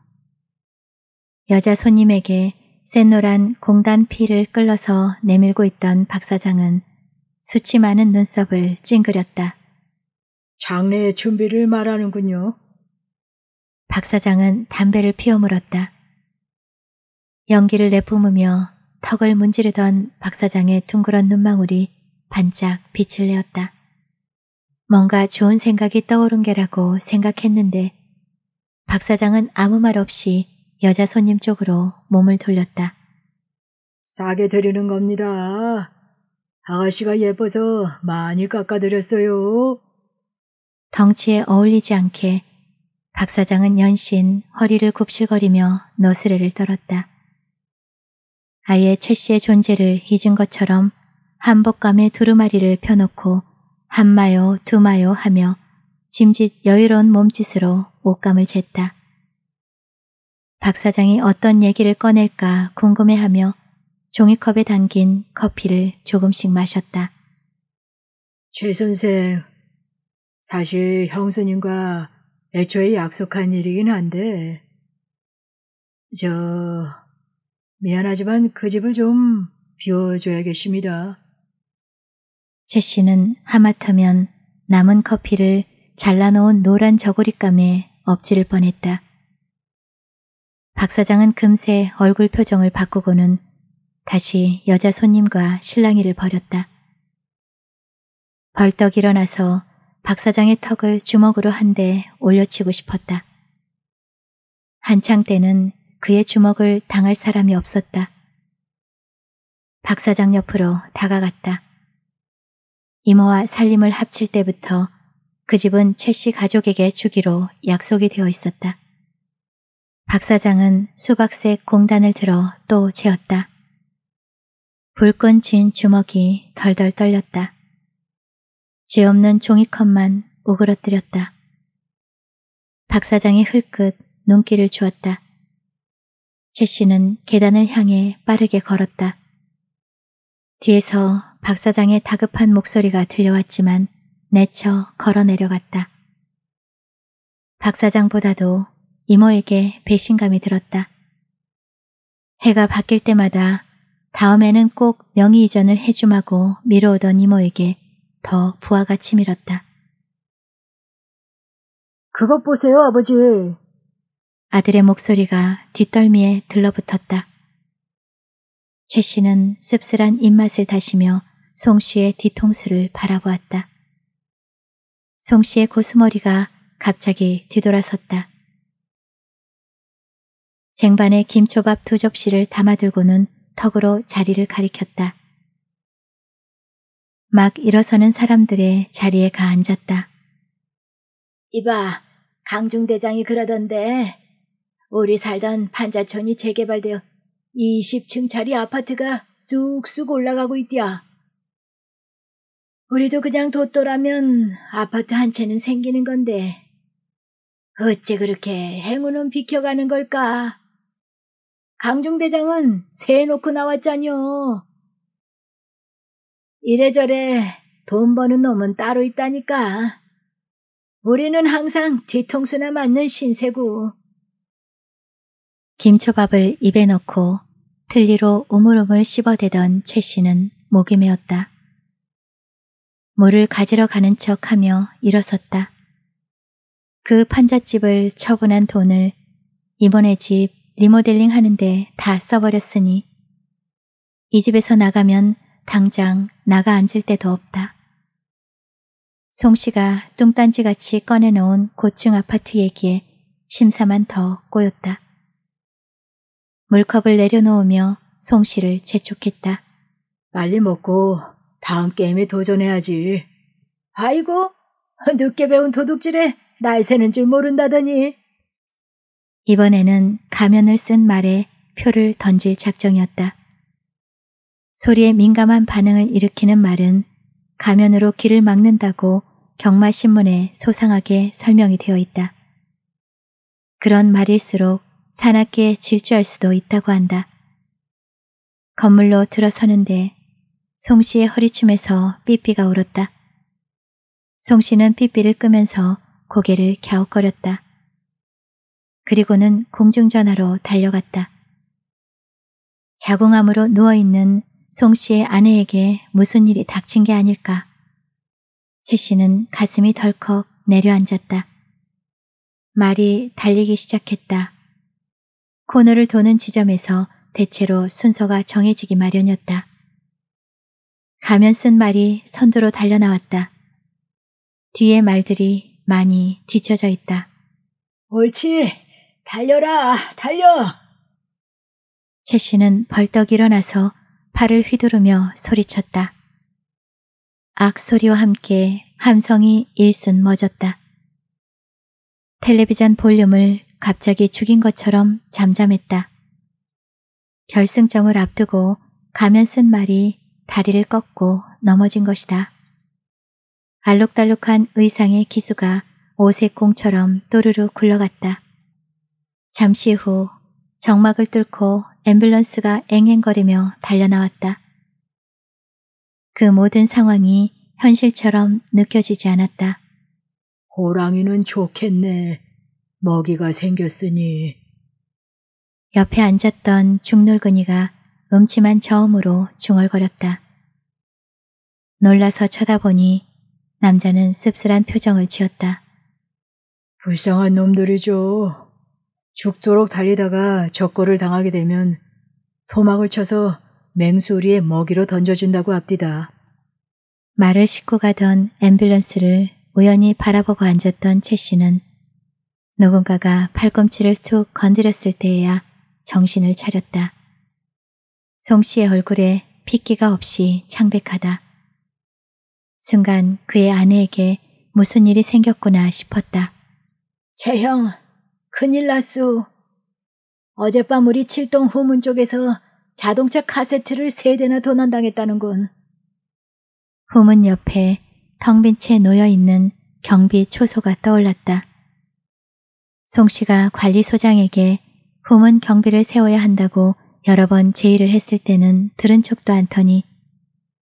여자 손님에게 샛노란 공단 피를 끌어서 내밀고 있던 박 사장은 수치 많은 눈썹을 찡그렸다. 장례의 준비를 말하는군요. 박 사장은 담배를 피워 물었다. 연기를 내뿜으며 턱을 문지르던 박 사장의 둥그런 눈망울이 반짝 빛을 내었다. 뭔가 좋은 생각이 떠오른 게라고 생각했는데 박 사장은 아무 말 없이 여자 손님 쪽으로 몸을 돌렸다. 싸게 드리는 겁니다. 아가씨가 예뻐서 많이 깎아드렸어요. 덩치에 어울리지 않게 박 사장은 연신 허리를 굽실거리며 너스레를 떨었다. 아예 최 씨의 존재를 잊은 것처럼 한복감에 두루마리를 펴놓고 한마요 두마요 하며 짐짓 여유로운 몸짓으로 옷감을 쟀다. 박 사장이 어떤 얘기를 꺼낼까 궁금해하며 종이컵에 담긴 커피를 조금씩 마셨다. 최 선생, 사실 형수님과 애초에 약속한 일이긴 한데 미안하지만 그 집을 좀 비워줘야겠습니다. 최 씨는 하마터면 남은 커피를 잘라놓은 노란 저고리감에 엎지를 뻔했다. 박 사장은 금세 얼굴 표정을 바꾸고는 다시 여자 손님과 실랑이를 벌였다. 벌떡 일어나서 박 사장의 턱을 주먹으로 한 대 올려치고 싶었다. 한창 때는 그의 주먹을 당할 사람이 없었다. 박 사장 옆으로 다가갔다. 이모와 살림을 합칠 때부터 그 집은 최 씨 가족에게 주기로 약속이 되어 있었다. 박 사장은 수박색 공단을 들어 또 재었다. 불끈 쥔 주먹이 덜덜 떨렸다. 죄 없는 종이컵만 오그러뜨렸다. 박 사장이 흘끗 눈길을 주었다. 최 씨는 계단을 향해 빠르게 걸었다. 뒤에서 박 사장의 다급한 목소리가 들려왔지만 내쳐 걸어 내려갔다. 박 사장보다도 이모에게 배신감이 들었다. 해가 바뀔 때마다 다음에는 꼭 명의 이전을 해주마고 미뤄오던 이모에게 더 부하가 치밀었다. 그것 보세요, 아버지. 아들의 목소리가 뒷덜미에 들러붙었다. 최 씨는 씁쓸한 입맛을 다시며 송 씨의 뒤통수를 바라보았다. 송 씨의 고수머리가 갑자기 뒤돌아섰다. 쟁반에 김초밥 2접시를 담아들고는 턱으로 자리를 가리켰다. 막 일어서는 사람들의 자리에 가 앉았다. 이봐, 강중대장이 그러던데 우리 살던 판자촌이 재개발되어 20층짜리 아파트가 쑥쑥 올라가고 있디야. 우리도 그냥 돛도라면 아파트 한 채는 생기는 건데 어째 그렇게 행운은 비켜가는 걸까? 강중대장은 세 놓고 나왔잖여. 이래저래 돈 버는 놈은 따로 있다니까. 우리는 항상 뒤통수나 맞는 신세고. 김초밥을 입에 넣고 틀니로 우물우물 씹어대던 최 씨는 목이 메었다. 물을 가지러 가는 척하며 일어섰다. 그 판잣집을 처분한 돈을 이모네 집 리모델링 하는데 다 써버렸으니 이 집에서 나가면 당장 나가 앉을 데도 없다. 송 씨가 뚱딴지같이 꺼내놓은 고층 아파트 얘기에 심사만 더 꼬였다. 물컵을 내려놓으며 송 씨를 재촉했다. 빨리 먹고 다음 게임에 도전해야지. 아이고, 늦게 배운 도둑질에 날 새는 줄 모른다더니. 이번에는 가면을 쓴 말에 표를 던질 작정이었다. 소리에 민감한 반응을 일으키는 말은 가면으로 귀를 막는다고 경마신문에 소상하게 설명이 되어 있다. 그런 말일수록 사납게 질주할 수도 있다고 한다. 건물로 들어서는데 송 씨의 허리춤에서 삐삐가 울었다. 송 씨는 삐삐를 끄면서 고개를 갸웃거렸다. 그리고는 공중전화로 달려갔다. 자궁암으로 누워있는 송 씨의 아내에게 무슨 일이 닥친 게 아닐까. 최 씨는 가슴이 덜컥 내려앉았다. 말이 달리기 시작했다. 코너를 도는 지점에서 대체로 순서가 정해지기 마련이었다. 가면 쓴 말이 선두로 달려나왔다. 뒤에 말들이 많이 뒤쳐져 있다. 옳지, 달려라, 달려. 최 씨는 벌떡 일어나서 팔을 휘두르며 소리쳤다. 악소리와 함께 함성이 일순 멎었다. 텔레비전 볼륨을 갑자기 죽인 것처럼 잠잠했다. 결승점을 앞두고 가면 쓴 말이 다리를 꺾고 넘어진 것이다. 알록달록한 의상의 기수가 오색 공처럼 또르르 굴러갔다. 잠시 후 정막을 뚫고 앰뷸런스가 앵앵거리며 달려나왔다. 그 모든 상황이 현실처럼 느껴지지 않았다. 호랑이는 좋겠네. 먹이가 생겼으니. 옆에 앉았던 중늙은이가 음침한 저음으로 중얼거렸다. 놀라서 쳐다보니 남자는 씁쓸한 표정을 지었다. 불쌍한 놈들이죠. 죽도록 달리다가 적고를 당하게 되면 토막을 쳐서 맹수리에 먹이로 던져준다고 합디다. 말을 싣고 가던 앰뷸런스를 우연히 바라보고 앉았던 최 씨는 누군가가 팔꿈치를 툭 건드렸을 때에야 정신을 차렸다. 송 씨의 얼굴에 핏기가 없이 창백하다. 순간 그의 아내에게 무슨 일이 생겼구나 싶었다. 최형, 큰일 났소. 어젯밤 우리 칠동 후문 쪽에서 자동차 카세트를 3대나 도난당했다는군. 후문 옆에 텅 빈 채 놓여있는 경비 초소가 떠올랐다. 송 씨가 관리소장에게 후문 경비를 세워야 한다고 여러 번 제의를 했을 때는 들은 척도 않더니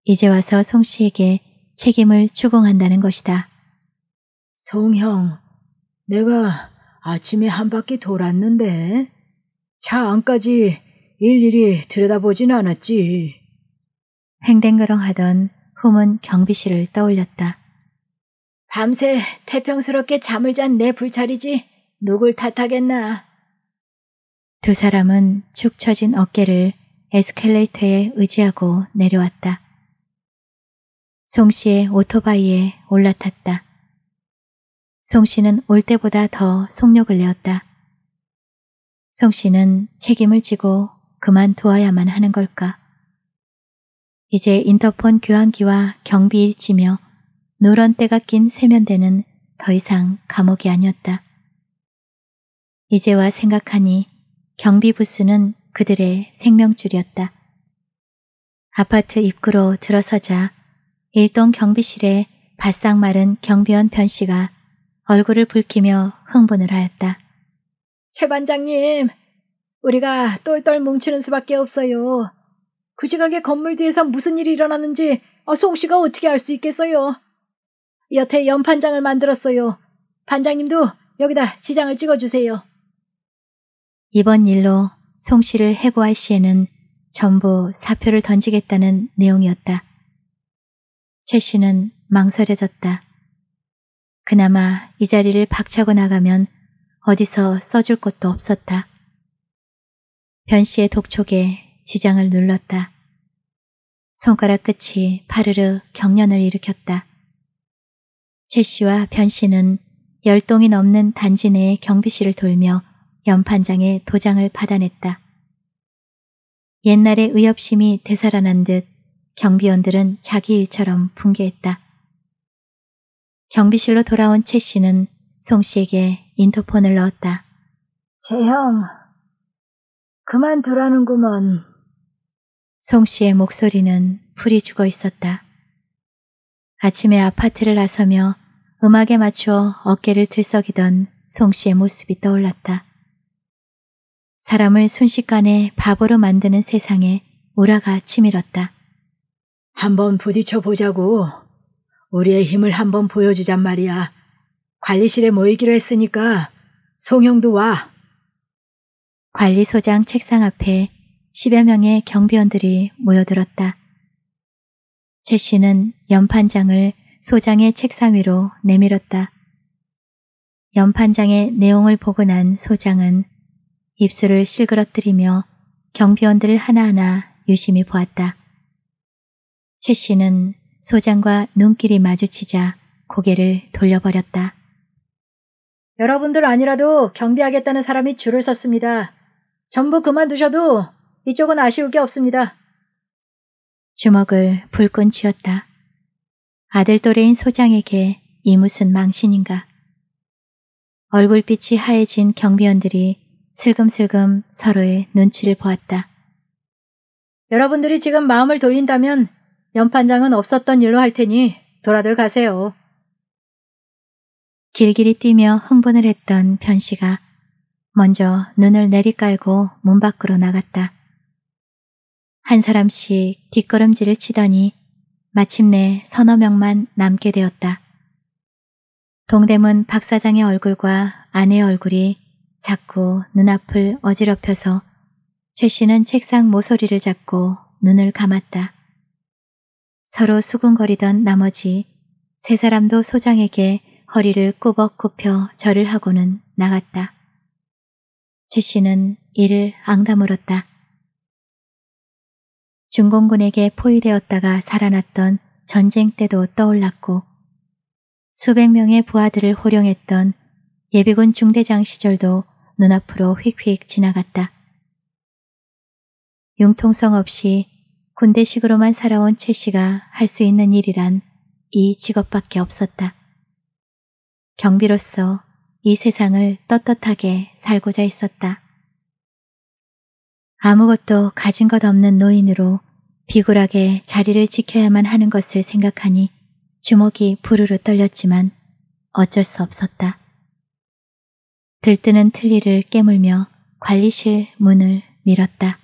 이제 와서 송 씨에게 책임을 추궁한다는 것이다. 송형, 내가 아침에 한 바퀴 돌았는데 차 안까지 일일이 들여다보진 않았지. 횡댕그렁하던 후문 경비실을 떠올렸다. 밤새 태평스럽게 잠을 잔 내 불찰이지 누굴 탓하겠나. 두 사람은 축 처진 어깨를 에스컬레이터에 의지하고 내려왔다. 송 씨의 오토바이에 올라탔다. 송 씨는 올 때보다 더 속력을 내었다. 송 씨는 책임을 지고 그만두어야만 하는 걸까? 이제 인터폰 교환기와 경비 일지며 누런 때가 낀 세면대는 더 이상 감옥이 아니었다. 이제와 생각하니 경비 부스는 그들의 생명줄이었다. 아파트 입구로 들어서자 일동 경비실에 바싹 마른 경비원 변 씨가 얼굴을 붉히며 흥분을 하였다. 최 반장님, 우리가 똘똘 뭉치는 수밖에 없어요. 그 시각에 건물 뒤에서 무슨 일이 일어났는지 송 씨가 어떻게 알 수 있겠어요. 여태 연판장을 만들었어요. 반장님도 여기다 지장을 찍어주세요. 이번 일로 송 씨를 해고할 시에는 전부 사표를 던지겠다는 내용이었다. 최 씨는 망설여졌다. 그나마 이 자리를 박차고 나가면 어디서 써줄 곳도 없었다. 변 씨의 독촉에 지장을 눌렀다. 손가락 끝이 파르르 경련을 일으켰다. 최 씨와 변 씨는 10동이 넘는 단지 내의 경비실을 돌며 연판장에 도장을 받아냈다. 옛날의 의협심이 되살아난 듯 경비원들은 자기 일처럼 분개했다. 경비실로 돌아온 최 씨는 송 씨에게 인터폰을 넣었다. 최형, 그만두라는구먼. 송 씨의 목소리는 풀이 죽어 있었다. 아침에 아파트를 나서며 음악에 맞추어 어깨를 들썩이던 송 씨의 모습이 떠올랐다. 사람을 순식간에 바보로 만드는 세상에 우라가 치밀었다. 한번 부딪혀 보자고. 우리의 힘을 한번 보여주잔 말이야. 관리실에 모이기로 했으니까 송형도 와. 관리소장 책상 앞에 10여 명의 경비원들이 모여들었다. 최 씨는 연판장을 소장의 책상 위로 내밀었다. 연판장의 내용을 보고 난 소장은 입술을 실그러뜨리며 경비원들을 하나하나 유심히 보았다. 최 씨는 소장과 눈길이 마주치자 고개를 돌려버렸다. 여러분들 아니라도 경비하겠다는 사람이 줄을 섰습니다. 전부 그만두셔도 이쪽은 아쉬울 게 없습니다. 주먹을 불끈 쥐었다. 아들 또래인 소장에게 이 무슨 망신인가. 얼굴빛이 하얘진 경비원들이 슬금슬금 서로의 눈치를 보았다. 여러분들이 지금 마음을 돌린다면 연판장은 없었던 일로 할 테니 돌아들 가세요. 길길이 뛰며 흥분을 했던 변씨가 먼저 눈을 내리깔고 문 밖으로 나갔다. 한 사람씩 뒷걸음질을 치더니 마침내 서너 명만 남게 되었다. 동대문 박 사장의 얼굴과 아내의 얼굴이 자꾸 눈앞을 어지럽혀서 최 씨는 책상 모서리를 잡고 눈을 감았다. 서로 수군거리던 나머지 세 사람도 소장에게 허리를 꾸벅 굽혀 절을 하고는 나갔다. 최 씨는 이를 앙다물었다. 중공군에게 포위되었다가 살아났던 전쟁 때도 떠올랐고 수백 명의 부하들을 호령했던 예비군 중대장 시절도 눈앞으로 휙휙 지나갔다. 융통성 없이 군대식으로만 살아온 최 씨가 할 수 있는 일이란 이 직업밖에 없었다. 경비로서 이 세상을 떳떳하게 살고자 했었다. 아무것도 가진 것 없는 노인으로 비굴하게 자리를 지켜야만 하는 것을 생각하니 주먹이 부르르 떨렸지만 어쩔 수 없었다. 들뜨는 틀니를 깨물며 관리실 문을 밀었다.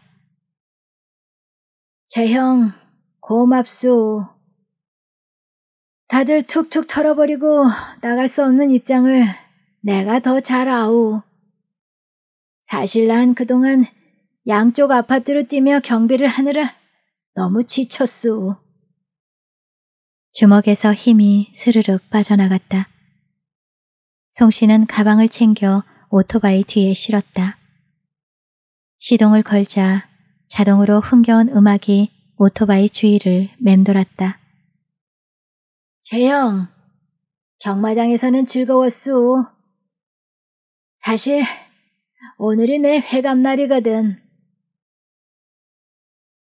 재형, 고맙소. 다들 툭툭 털어버리고 나갈 수 없는 입장을 내가 더 잘 아오. 사실 난 그동안 양쪽 아파트로 뛰며 경비를 하느라 너무 지쳤소. 주먹에서 힘이 스르륵 빠져나갔다. 송 씨는 가방을 챙겨 오토바이 뒤에 실었다. 시동을 걸자 자동으로 흥겨운 음악이 오토바이 주위를 맴돌았다. 재형, 경마장에서는 즐거웠소. 사실 오늘이 내 회감날이거든.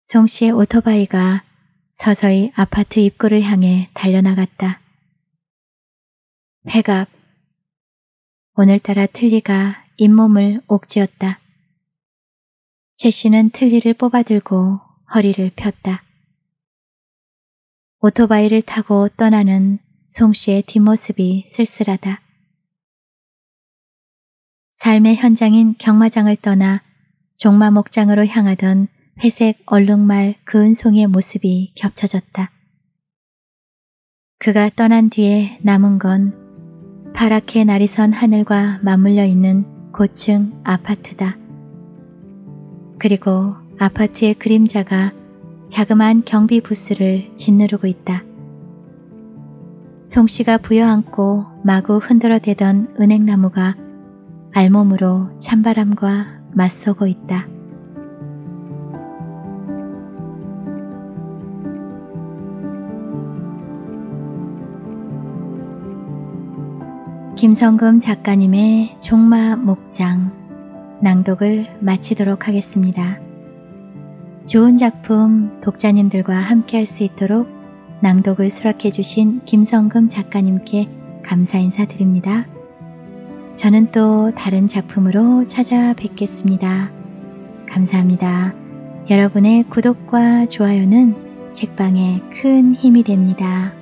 송 씨의 오토바이가 서서히 아파트 입구를 향해 달려나갔다. 회갑. 오늘따라 틀니가 잇몸을 옥지었다. 최 씨는 틀니를 뽑아들고 허리를 폈다. 오토바이를 타고 떠나는 송 씨의 뒷모습이 쓸쓸하다. 삶의 현장인 경마장을 떠나 종마 목장으로 향하던 회색 얼룩말 그 은송이의 모습이 겹쳐졌다. 그가 떠난 뒤에 남은 건 파랗게 날이 선 하늘과 맞물려 있는 고층 아파트다. 그리고 아파트의 그림자가 자그마한 경비 부스를 짓누르고 있다. 송 씨가 부여안고 마구 흔들어대던 은행나무가 알몸으로 찬바람과 맞서고 있다. 김성금 작가님의 종마 목장 낭독을 마치도록 하겠습니다. 좋은 작품 독자님들과 함께 할 수 있도록 낭독을 수락해 주신 김성금 작가님께 감사 인사드립니다. 저는 또 다른 작품으로 찾아뵙겠습니다. 감사합니다. 여러분의 구독과 좋아요는 책방에 큰 힘이 됩니다.